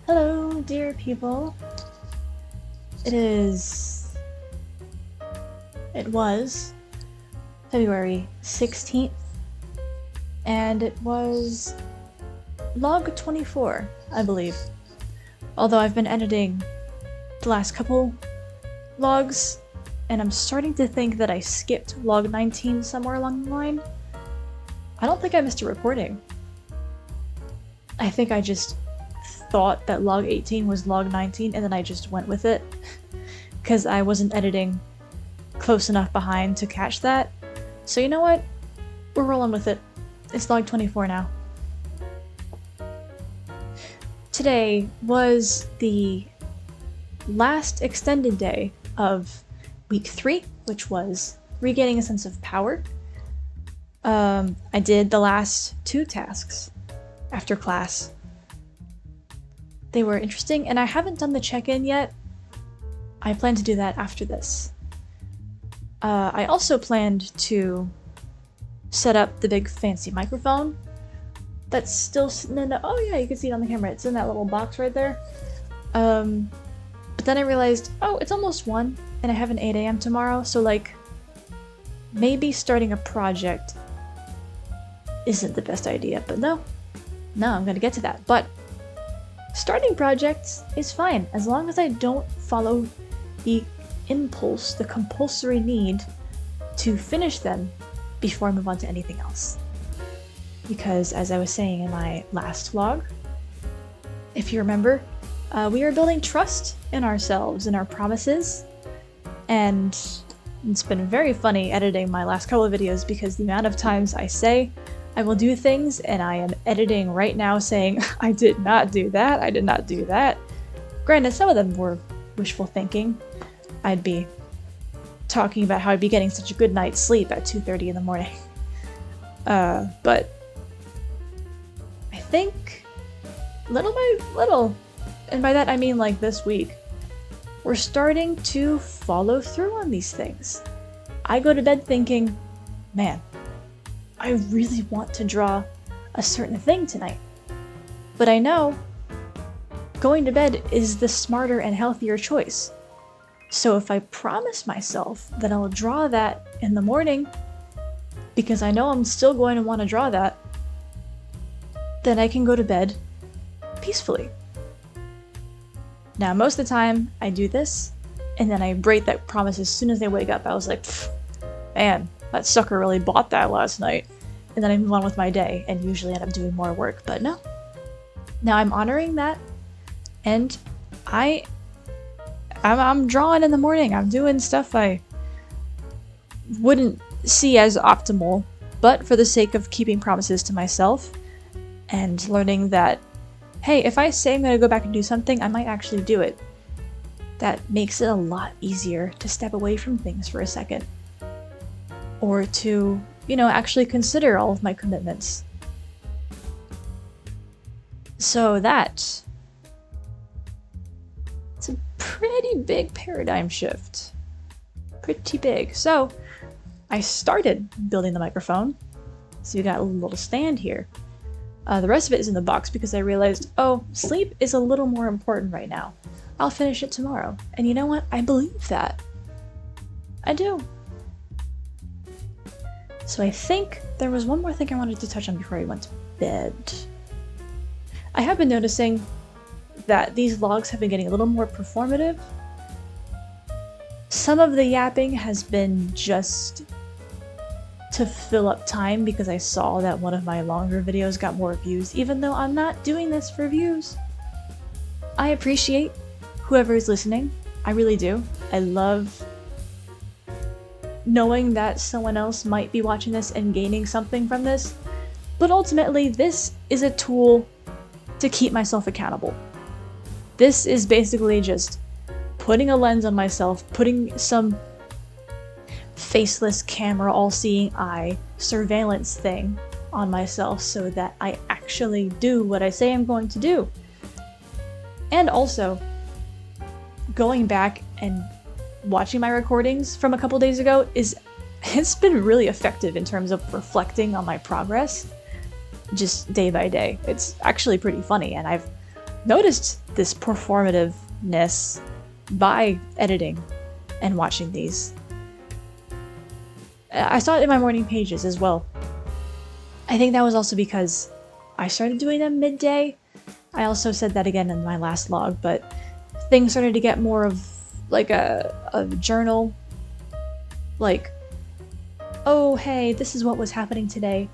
Hello, dear people. It was February 16th, and it was log 24, I believe. Although I've been editing the last couple logs, and I'm starting to think that I skipped log 19 somewhere along the line. I don't think I missed a recording. I think I just thought that log 18 was log 19, and then I just went with it because I wasn't editing close enough behind to catch that. So you know what? We're rolling with it. It's log 24 now. Today was the last extended day of week 3, which was regaining a sense of power. I did the last 2 tasks after class. They were interesting, and I haven't done the check-in yet. I plan to do that after this. I also planned to set up the big fancy microphone that's still sitting in the— oh yeah, you can see it on the camera. It's in that little box right there. But then I realized, oh, it's almost 1, and I have an 8 a.m. tomorrow, so like, maybe starting a project isn't the best idea, but no, I'm gonna get to that. But starting projects is fine, as long as I don't follow the impulse, the compulsory need to finish them before I move on to anything else. Because as I was saying in my last vlog, if you remember, we are building trust in ourselves and our promises, and it's been very funny editing my last couple of videos because the amount of times I say I will do things and I am editing right now saying, I did not do that, I did not do that. Granted, some of them were wishful thinking. I'd be talking about how I'd be getting such a good night's sleep at 2:30 in the morning. But I think little by little, and by that I mean like this week, we're starting to follow through on these things. I go to bed thinking, man, I really want to draw a certain thing tonight. But I know going to bed is the smarter and healthier choice. So if I promise myself that I'll draw that in the morning, because I know I'm still going to want to draw that, then I can go to bed peacefully. Now, most of the time I do this, and then I break that promise as soon as I wake up. I was like, man, that sucker really bought that last night. And then I move on with my day and usually end up doing more work, but no. Now I'm honoring that, and I'm drawing in the morning. I'm doing stuff I wouldn't see as optimal, but for the sake of keeping promises to myself and learning that, hey, if I say I'm gonna go back and do something, I might actually do it. That makes it a lot easier to step away from things for a second. Or to, actually consider all of my commitments. So it's a pretty big paradigm shift. Pretty big. So I started building the microphone. So you got a little stand here. The rest of it is in the box because I realized, oh, sleep is a little more important right now. I'll finish it tomorrow. And you know what? I believe that. I do. So I think there was one more thing I wanted to touch on before I went to bed. I have been noticing that these vlogs have been getting a little more performative. Some of the yapping has been just to fill up time because I saw that one of my longer videos got more views, even though I'm not doing this for views. I appreciate whoever is listening. I really do. I love knowing that someone else might be watching this and gaining something from this, but ultimately this is a tool to keep myself accountable. This is basically just putting a lens on myself, putting some faceless camera, all-seeing eye surveillance thing on myself so that I actually do what I say I'm going to do. And also, going back and watching my recordings from a couple days ago it's been really effective in terms of reflecting on my progress just day by day. It's actually pretty funny, and I've noticed this performativeness by editing and watching these. I saw it in my morning pages as well. I think that was also because I started doing them midday. I also said that again in my last log, but things started to get more of like a journal. Like, oh hey, this is what was happening today.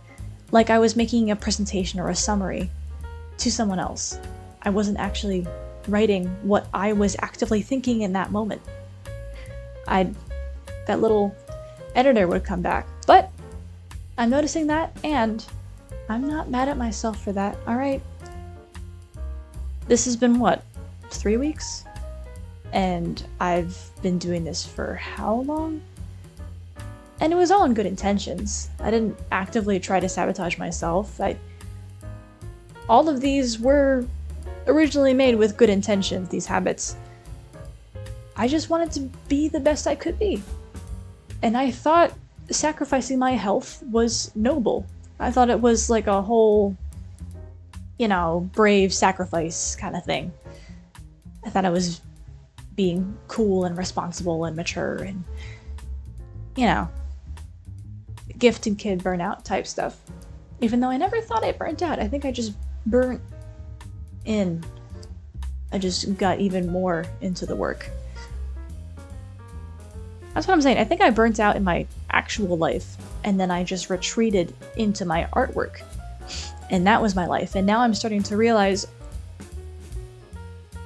Like I was making a presentation or a summary to someone else. I wasn't actually writing what I was actively thinking in that moment. That little editor would come back. But I'm noticing that, and I'm not mad at myself for that. Alright. This has been what? 3 weeks? And I've been doing this for how long? And it was all in good intentions. I didn't actively try to sabotage myself. All of these were originally made with good intentions, these habits. I just wanted to be the best I could be. And I thought sacrificing my health was noble. I thought it was like a whole, brave sacrifice kind of thing. I thought I was being cool and responsible and mature and, gifted kid burnout type stuff. Even though I never thought I burnt out. I think I just burnt in. I just got even more into the work. That's what I'm saying. I think I burnt out in my actual life, and then I just retreated into my artwork. And that was my life. And now I'm starting to realize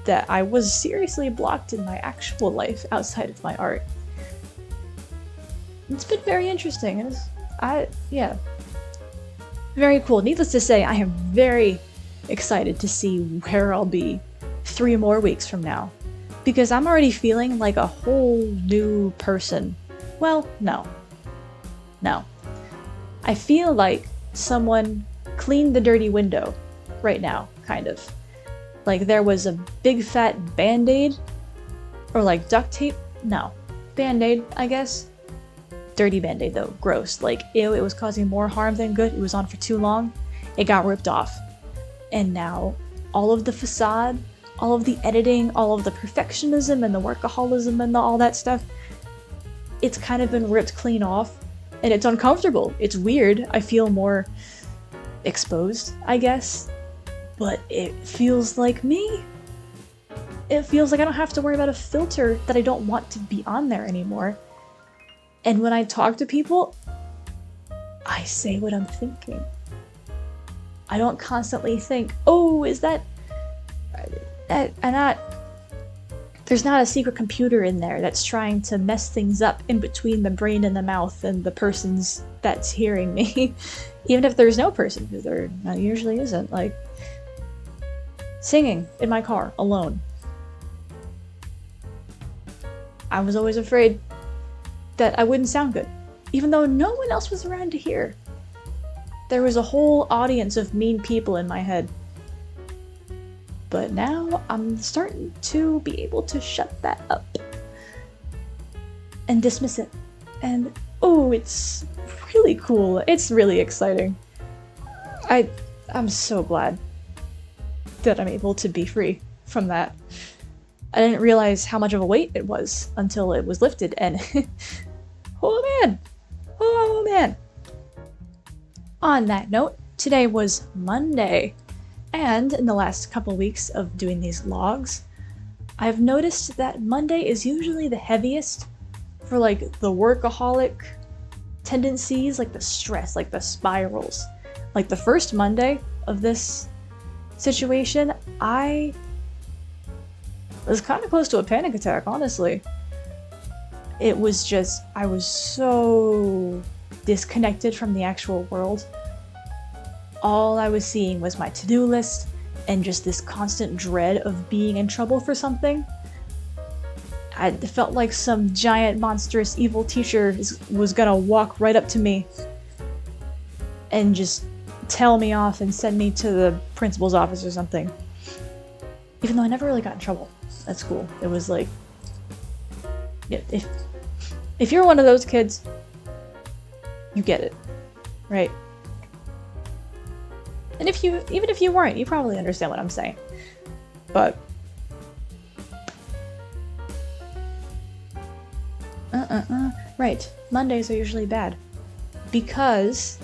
that I was seriously blocked in my actual life outside of my art. It's been very interesting. Very cool. Needless to say, I am very excited to see where I'll be 3 more weeks from now. Because I'm already feeling like a whole new person. Well, no. I feel like someone cleaned the dirty window right now, kind of. Like there was a big fat band-aid, or like duct tape. No, band-aid, I guess. Dirty band-aid though, gross. Like, ew, it was causing more harm than good. It was on for too long. It got ripped off. And now, all of the facade, all of the editing, all of the perfectionism and the workaholism and all that stuff, it's kind of been ripped clean off. And it's uncomfortable. It's weird. I feel more exposed, I guess. But it feels like me. It feels like I don't have to worry about a filter that I don't want to be on there anymore. And when I talk to people, I say what I'm thinking. I don't constantly think, oh, is that... There's not a secret computer in there that's trying to mess things up in between the brain and the mouth and the person's that's hearing me. Even if there's no person, because there usually isn't. Like, singing in my car, alone. I was always afraid that I wouldn't sound good, even though no one else was around to hear. There was a whole audience of mean people in my head. But now I'm starting to be able to shut that up and dismiss it. And oh, it's really cool. It's really exciting. I'm so glad that I'm able to be free from that. I didn't realize how much of a weight it was until it was lifted, and oh man. On that note, today was Monday, and in the last couple weeks of doing these logs, I've noticed that Monday is usually the heaviest for like the workaholic tendencies, like the stress, like the spirals. Like the first Monday of this situation, I was kind of close to a panic attack, honestly. It was just, I was so disconnected from the actual world. All I was seeing was my to-do list and just this constant dread of being in trouble for something. I felt like some giant, monstrous, evil teacher was gonna walk right up to me and just tell me off and send me to the principal's office or something. Even though I never really got in trouble at school. It was like, yeah, if you're one of those kids, you get it, right? And even if you weren't, you probably understand what I'm saying. But right, Mondays are usually bad because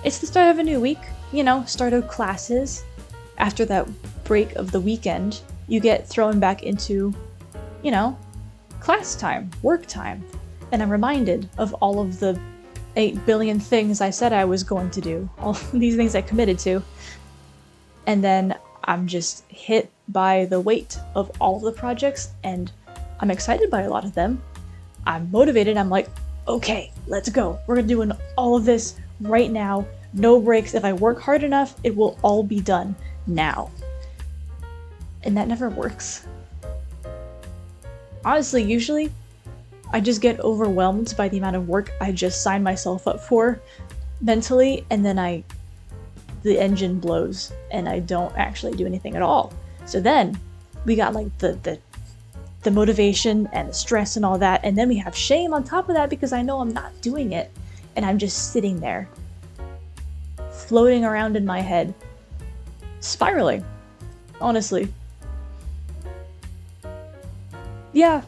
it's the start of a new week, you know, start of classes. After that break of the weekend, you get thrown back into, you know, class time, work time. And I'm reminded of all of the 8 billion things I said I was going to do, all these things I committed to. And then I'm just hit by the weight of all of the projects, and I'm excited by a lot of them. I'm motivated. I'm like, okay, let's go. We're gonna do all of this right now. No breaks. If I work hard enough, it will all be done now. And that never works. Honestly, usually, I just get overwhelmed by the amount of work I just signed myself up for mentally, and then the engine blows and I don't actually do anything at all. So then we got like the motivation and the stress and all that, and then we have shame on top of that because I know I'm not doing it, and I'm just sitting there floating around in my head, spiraling, honestly. Yeah,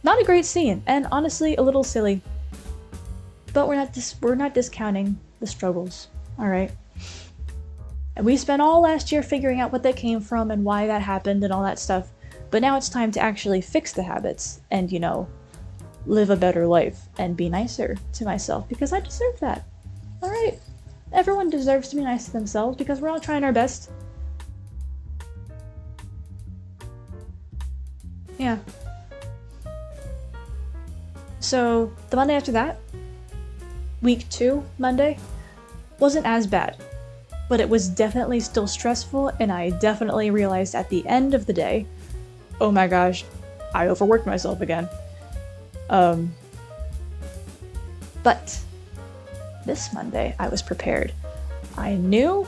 not a great scene, and honestly a little silly, but we're not discounting the struggles, all right? And we spent all last year figuring out what that came from and why that happened and all that stuff. But now it's time to actually fix the habits and, you know, live a better life and be nicer to myself because I deserve that. All right? Everyone deserves to be nice to themselves because we're all trying our best. Yeah. So, the Monday after that, week 2, Monday, wasn't as bad. But it was definitely still stressful, and I definitely realized at the end of the day, oh my gosh, I overworked myself again. But this Monday, I was prepared. I knew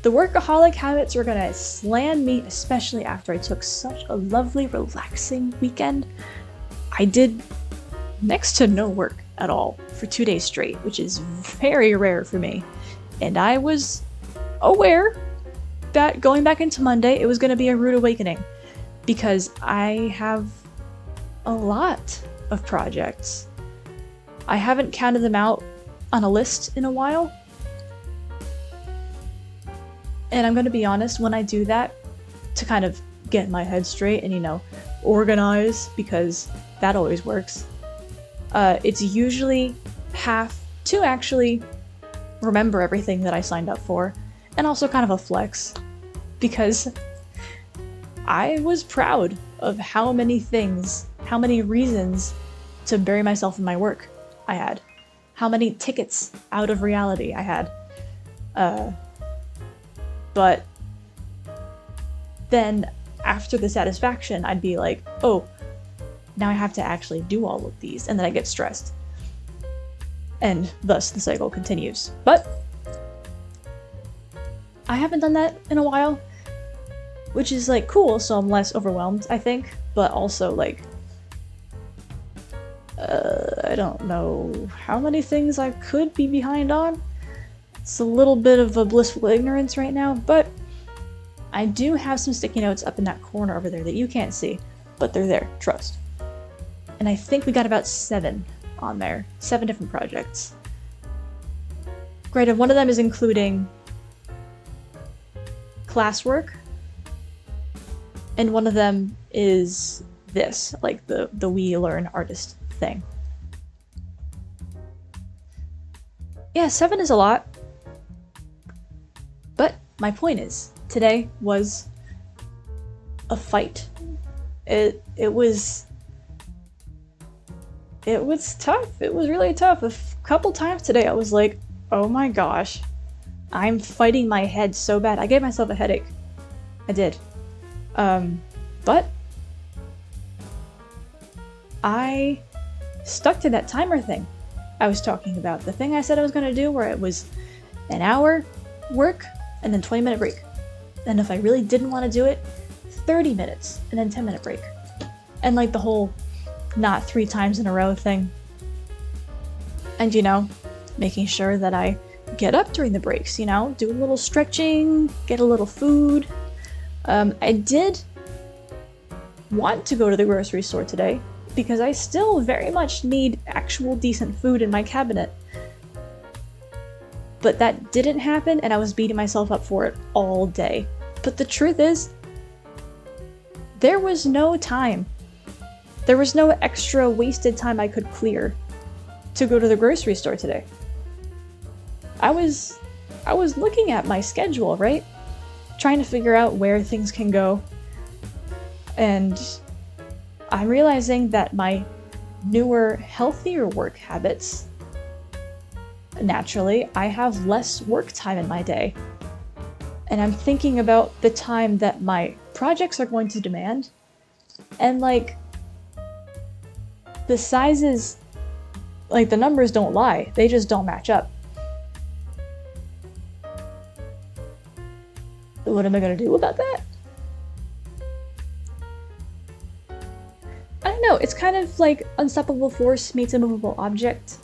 the workaholic habits were gonna slam me, especially after I took such a lovely, relaxing weekend. I did next to no work at all for 2 days straight, which is very rare for me. And I was aware that going back into Monday, it was gonna be a rude awakening. Because I have a lot of projects. I haven't counted them out on a list in a while. And I'm gonna be honest, when I do that, to kind of get my head straight and, you know, organize, because that always works, it's usually half to actually remember everything that I signed up for, and also kind of a flex, because I was proud of how many reasons to bury myself in my work I had. How many tickets out of reality I had. But then after the satisfaction, I'd be like, oh, now I have to actually do all of these, and then I get stressed. And thus the cycle continues. But I haven't done that in a while, which is like cool, so I'm less overwhelmed, I think, but also like, I don't know how many things I could be behind on. It's a little bit of a blissful ignorance right now, but I do have some sticky notes up in that corner over there that you can't see, but they're there, trust. And I think we got about 7 on there, 7 different projects. Granted, one of them is including classwork, and one of them is this, like the We Learn Artist thing. Yeah, 7 is a lot. But my point is, today was a fight. It was tough. It was really tough. A couple times today I was like, oh my gosh, I'm fighting my head so bad. I gave myself a headache. I did. But I stuck to that timer thing I was talking about. The thing I said I was going to do where it was an hour work and then 20-minute break. And if I really didn't want to do it, 30 minutes and then 10-minute break. And like the whole not 3 times in a row thing. And, you know, making sure that I get up during the breaks, you know, do a little stretching, get a little food, I did want to go to the grocery store today because I still very much need actual decent food in my cabinet. But that didn't happen, and I was beating myself up for it all day. But the truth is, there was no time. There was no extra wasted time I could clear to go to the grocery store today. I was looking at my schedule, right? Trying to figure out where things can go. And I'm realizing that my newer, healthier work habits, naturally, I have less work time in my day. And I'm thinking about the time that my projects are going to demand, and like, the sizes, like the numbers don't lie, they just don't match up. What am I gonna do about that? I don't know, it's kind of like unstoppable force meets immovable object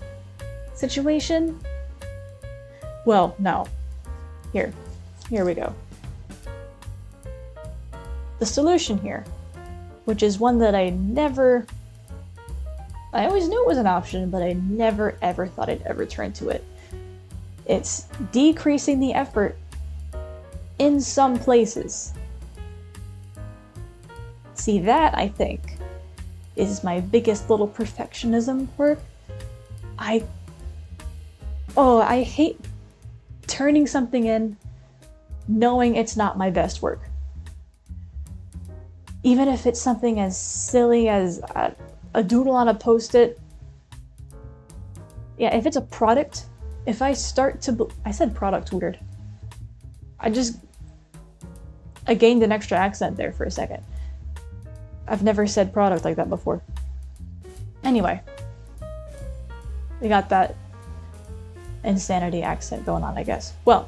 situation. Well, no. Here we go. The solution here, which is one that I always knew it was an option, but I never ever thought I'd ever turn to it. It's decreasing the effort in some places. See, that, I think, is my biggest little perfectionism quirk. I hate turning something in knowing it's not my best work. Even if it's something as silly as a doodle on a post-it. Yeah, if it's a product, if I start to... I said product weird. I gained an extra accent there for a second. I've never said product like that before. Anyway. We got that insanity accent going on, I guess. Well,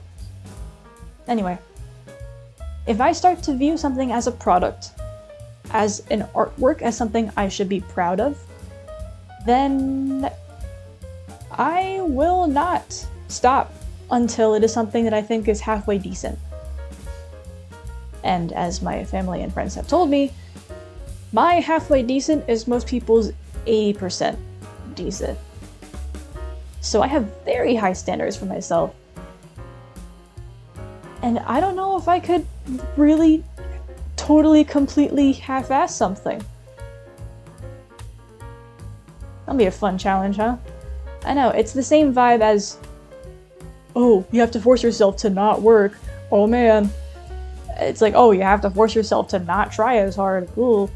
anyway. If I start to view something as a product, as an artwork, as something I should be proud of, then I will not stop until it is something that I think is halfway decent. And as my family and friends have told me, my halfway decent is most people's 80% decent. So I have very high standards for myself. And I don't know if I could really totally, completely half-ass something. That'll be a fun challenge, huh? I know, it's the same vibe as, oh, you have to force yourself to not work. Oh man. It's like, oh, you have to force yourself to not try as hard. Ooh.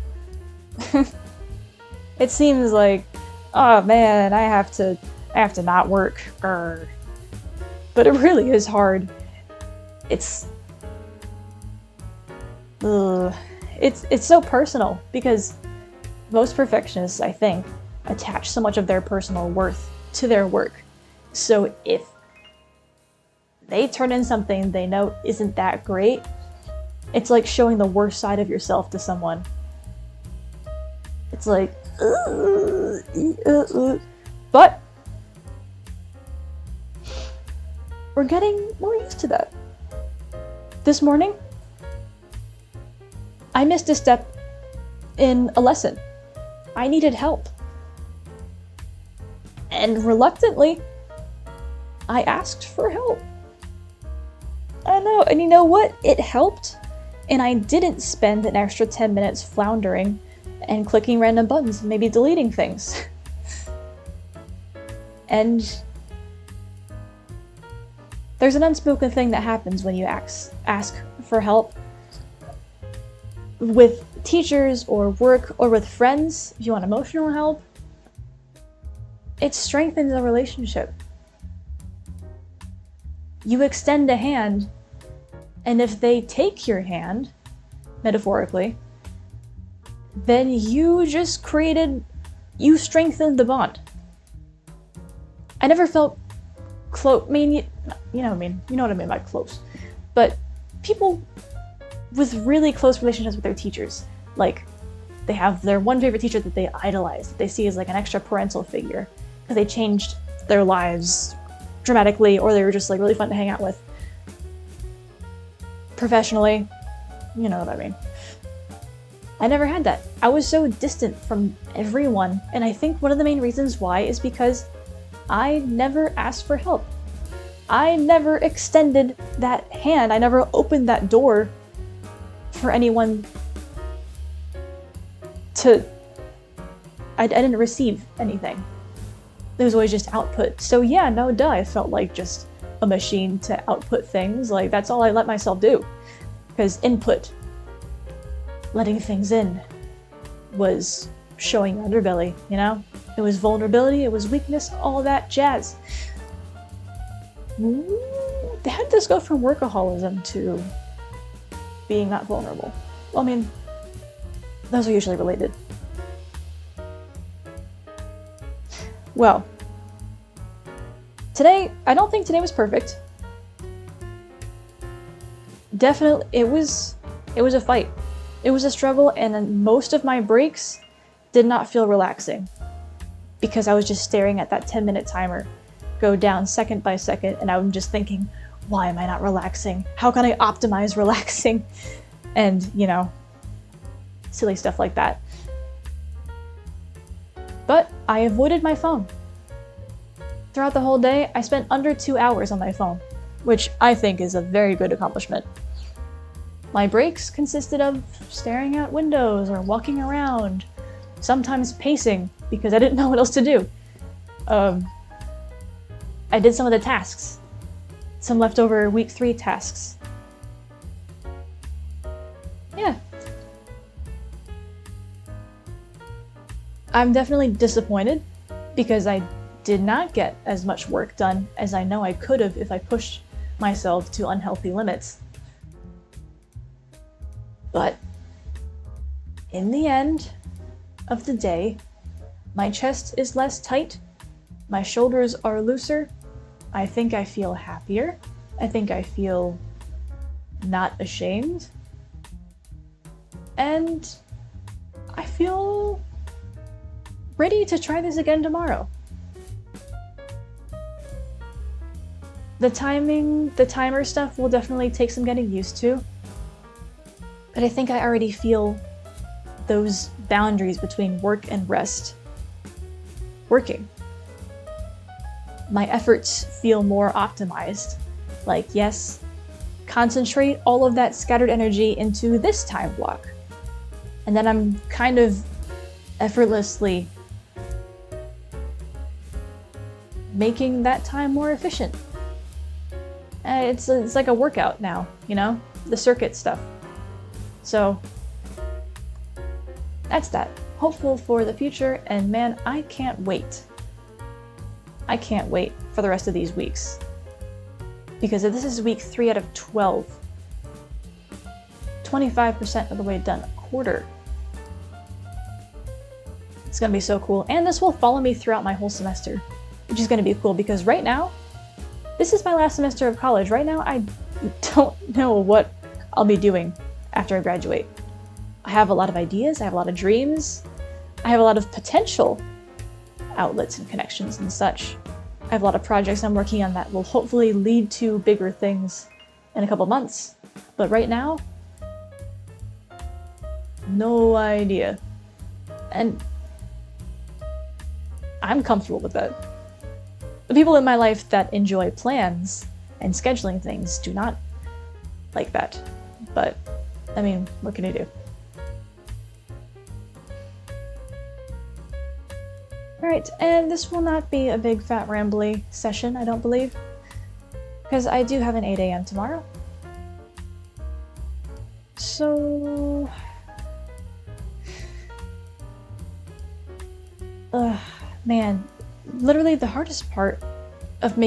It seems like, oh man, I have to not work. Grr. But it really is hard. It's so personal, because most perfectionists, I think, attach so much of their personal worth to their work. So if they turn in something they know isn't that great, it's like showing the worst side of yourself to someone. It's like, but we're getting more used to that. This morning, I missed a step in a lesson. I needed help. And reluctantly, I asked for help. I know, and you know what? It helped. And I didn't spend an extra 10 minutes floundering and clicking random buttons and maybe deleting things. And there's an unspoken thing that happens when you ask for help with teachers or work or with friends. If you want emotional help, it strengthens a relationship. You extend a hand, and if they take your hand, metaphorically, then you strengthened the bond. I never felt close. I mean, you know what I mean. You know what I mean by close. But people with really close relationships with their teachers, like they have their one favorite teacher that they idolize, that they see as like an extra parental figure, because they changed their lives dramatically, or they were just like really fun to hang out with. Professionally, You know what I mean. I never had that. I was so distant from everyone, and I think one of the main reasons why is because I never asked for help. I never extended that hand. I never opened that door for anyone to... I didn't receive anything. It was always just output. So yeah, no duh, I felt like just a machine to output things. Like, that's all I let myself do. Because input, letting things in, was showing your underbelly, you know? It was vulnerability, it was weakness, all that jazz. How did this go from workaholism to being not vulnerable? Well, I mean, those are usually related. Well, today, I don't think today was perfect. Definitely, it was a fight. It was a struggle, and most of my breaks did not feel relaxing because I was just staring at that 10-minute timer go down second by second, and I'm just thinking, why am I not relaxing? How can I optimize relaxing? And, you know, silly stuff like that. But I avoided my phone. Throughout the whole day, I spent under 2 hours on my phone, which I think is a very good accomplishment. My breaks consisted of staring at windows or walking around, sometimes pacing because I didn't know what else to do. I did some of the tasks, some leftover week 3 tasks. Yeah. I'm definitely disappointed because I did not get as much work done as I know I could have if I pushed myself to unhealthy limits. But in the end of the day, my chest is less tight, my shoulders are looser, I think I feel happier, I think I feel not ashamed, and I feel ready to try this again tomorrow. The timer stuff will definitely take some getting used to, but I think I already feel those boundaries between work and rest working. My efforts feel more optimized. Like, yes, concentrate all of that scattered energy into this time block. And then I'm kind of effortlessly making that time more efficient. It's like a workout now, you know? The circuit stuff. So, that's that. Hopeful for the future, and man, I can't wait. I can't wait for the rest of these weeks. Because if this is week 3 out of 12, 25% of the way done, a quarter. It's gonna be so cool. And this will follow me throughout my whole semester, which is gonna be cool because right now, this is my last semester of college. Right now, I don't know what I'll be doing after I graduate. I have a lot of ideas, I have a lot of dreams, I have a lot of potential outlets and connections and such. I have a lot of projects I'm working on that will hopefully lead to bigger things in a couple months. But right now, no idea. And I'm comfortable with that. The people in my life that enjoy plans and scheduling things do not like that. But, I mean, what can you do? Alright, and this will not be a big fat rambly session, I don't believe. Because I do have an 8 a.m. tomorrow. So... man, literally the hardest part of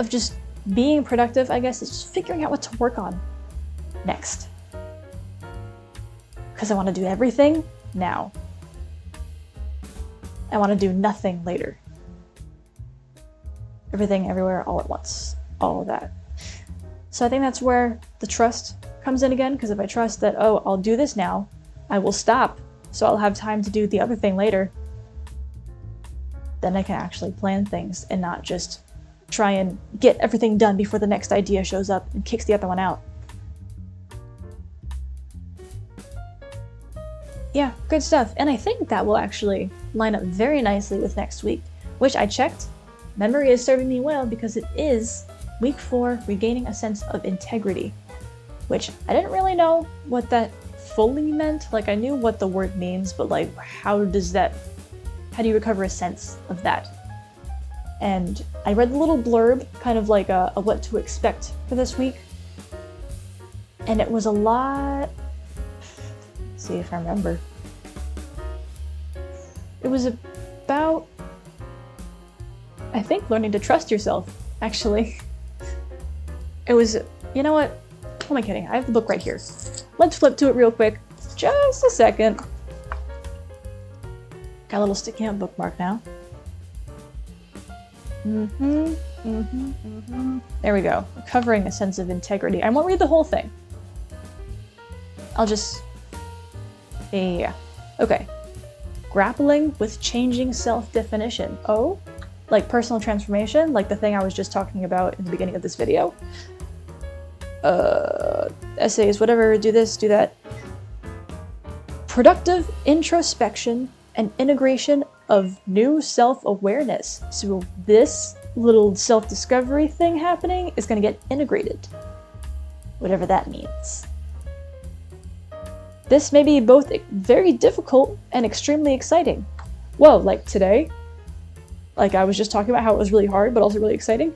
just being productive, I guess, is just figuring out what to work on next. Because I want to do everything now. I want to do nothing later. Everything, everywhere, all at once. All of that. So I think that's where the trust comes in again, because if I trust that, oh, I'll do this now, I will stop, so I'll have time to do the other thing later, then I can actually plan things and not just try and get everything done before the next idea shows up and kicks the other one out. yeah, good stuff. And I think that will actually line up very nicely with next week, which I checked. Memory is serving me well because it is week 4, regaining a sense of integrity, which I didn't really know what that fully meant. Like, I knew what the word means, but like, how do you recover a sense of that? And I read the little blurb, kind of like a what to expect for this week. And it was a lot. Let's see if I remember. It was about, I think, learning to trust yourself, actually. It was, you know what? Who am I kidding? I have the book right here. Let's flip to it real quick. Just a second. Got a little sticky out bookmark now. There we go. Recovering a sense of integrity. I won't read the whole thing. I'll just... Yeah. Okay. Grappling with changing self-definition. Oh? Like personal transformation? Like the thing I was just talking about in the beginning of this video? Essays, whatever, do this, do that. Productive introspection and integration of new self-awareness. So this little self-discovery thing happening is going to get integrated. Whatever that means. This may be both very difficult and extremely exciting. Whoa, like today? Like I was just talking about how it was really hard, but also really exciting.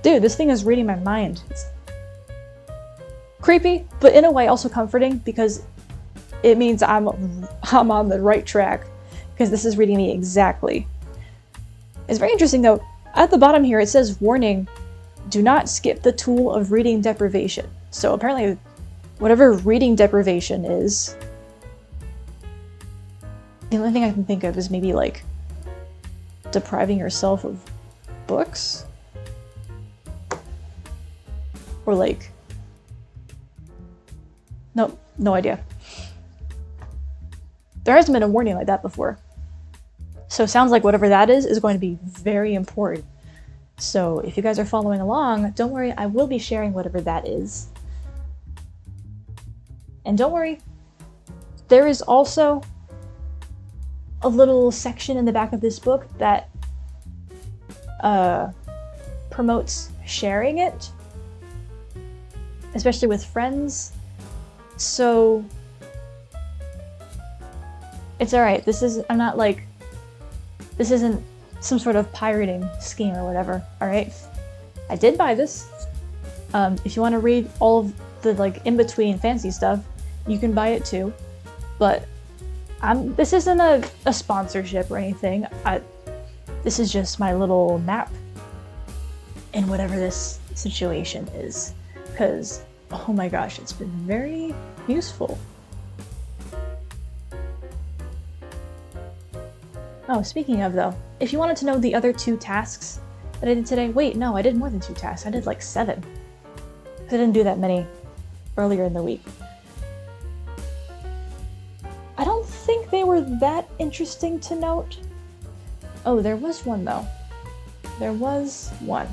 Dude, this thing is reading my mind. It's creepy, but in a way also comforting because it means I'm on the right track because this is reading me exactly. It's very interesting though. At the bottom here it says, warning, do not skip the tool of reading deprivation. So apparently whatever reading deprivation is, the only thing I can think of is maybe like depriving yourself of books? Or like, nope, no idea. There hasn't been a warning like that before. So it sounds like whatever that is going to be very important. So if you guys are following along, don't worry, I will be sharing whatever that is. And don't worry, there is also a little section in the back of this book that promotes sharing it, especially with friends. So it's alright. This isn't some sort of pirating scheme or whatever, alright? I did buy this. If you want to read all of the like in-between fancy stuff, you can buy it too. But this isn't a sponsorship or anything. This is just my little map in whatever this situation is. Because, oh my gosh, it's been very useful. Oh, speaking of though, if you wanted to know the other 2 tasks that I did today, wait, no, I did more than 2 tasks. I did like 7. I didn't do that many earlier in the week. I don't think they were that interesting to note. Oh, there was one though. There was one.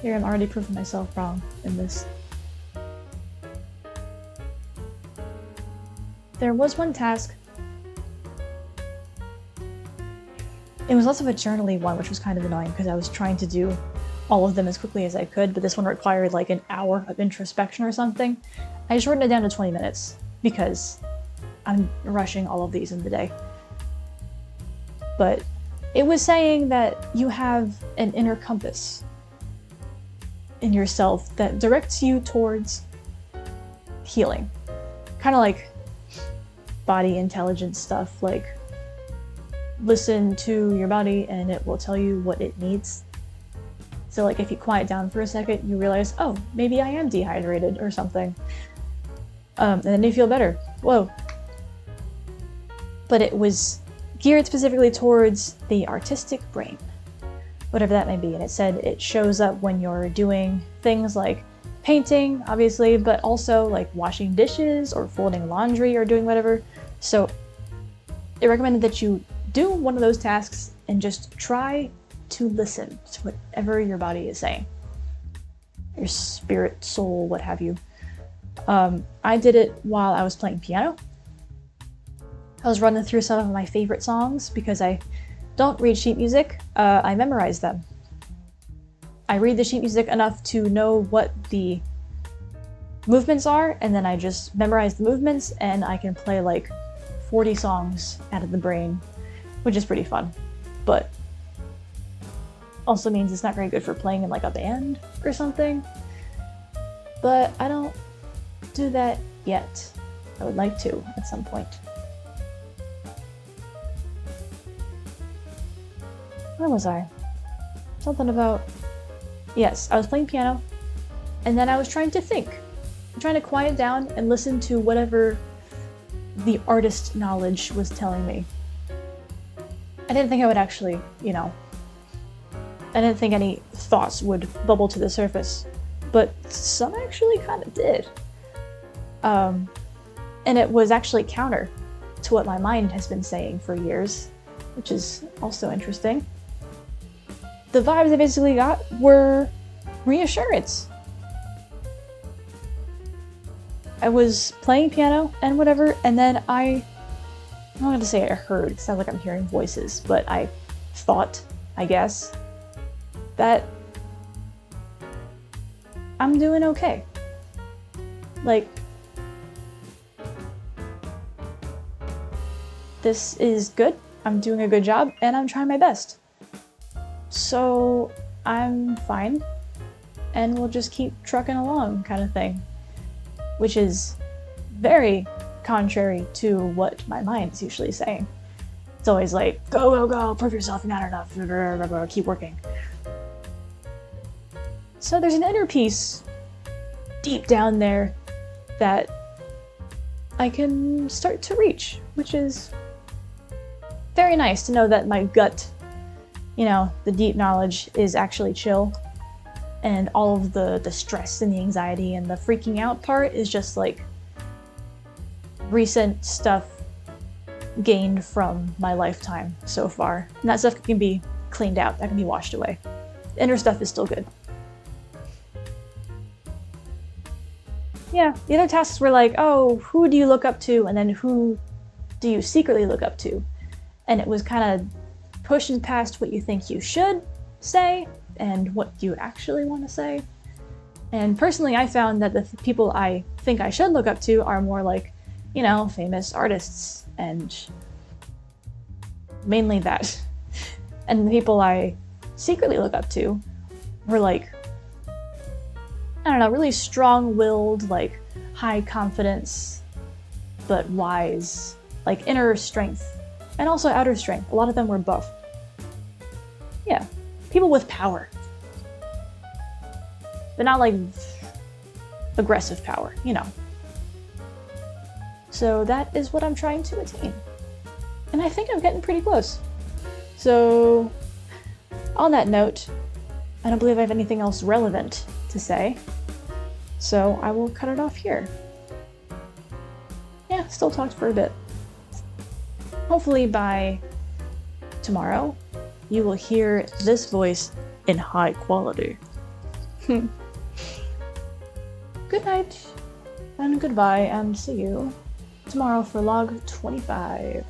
Here, I'm already proving myself wrong in this. There was one task. It was less of a journaling one, which was kind of annoying because I was trying to do all of them as quickly as I could, but this one required like an hour of introspection or something. I shortened it down to 20 minutes because I'm rushing all of these in the day. But it was saying that you have an inner compass in yourself that directs you towards healing. Kind of like body intelligence stuff, like listen to your body and it will tell you what it needs. So like if you quiet down for a second, you realize, oh, maybe I am dehydrated or something. And then you feel better. Whoa. But it was geared specifically towards the artistic brain, whatever that may be. And it said it shows up when you're doing things like painting, obviously, but also like washing dishes or folding laundry or doing whatever. So it recommended that you do one of those tasks and just try to listen to whatever your body is saying. Your spirit, soul, what have you. I did it while I was playing piano. I was running through some of my favorite songs because I don't read sheet music, I memorize them. I read the sheet music enough to know what the movements are, and then I just memorize the movements, and I can play like 40 songs out of the brain, which is pretty fun. But also means it's not very good for playing in like a band or something. But I don't do that yet. I would like to at some point. Where was I? Something about... Yes, I was playing piano, and then I was trying to think. I'm trying to quiet down and listen to whatever the artist knowledge was telling me. I didn't think I would actually, I didn't think any thoughts would bubble to the surface, but some actually kind of did. And it was actually counter to what my mind has been saying for years, which is also interesting. The vibes I basically got were reassurance. I was playing piano and whatever, and then I'm not going to say I heard, it sounds like I'm hearing voices, but I thought, I guess, that I'm doing okay. Like, this is good, I'm doing a good job, and I'm trying my best. So I'm fine, and we'll just keep trucking along, kind of thing. Which is very contrary to what my mind is usually saying. It's always like, go, go, go, prove yourself, you're not enough, keep working. So there's an inner peace deep down there that I can start to reach, which is very nice to know that my gut, the deep knowledge is actually chill. And all of the stress and the anxiety and the freaking out part is just like recent stuff gained from my lifetime so far. And that stuff can be cleaned out, that can be washed away. The inner stuff is still good. Yeah, the other tasks were like, oh, who do you look up to? And then who do you secretly look up to? And it was kind of pushing past what you think you should say and what you actually want to say. And personally, I found that the people I think I should look up to are more like, famous artists, and mainly that. And the people I secretly look up to were like, I don't know, really strong-willed, like high confidence, but wise, like inner strength, and also outer strength. A lot of them were both. Yeah. People with power. But not like aggressive power, So that is what I'm trying to attain. And I think I'm getting pretty close. So, on that note, I don't believe I have anything else relevant to say. So I will cut it off here. Yeah, still talked for a bit. Hopefully by tomorrow, you will hear this voice in high quality. Good night, and goodbye, and see you tomorrow for log 25.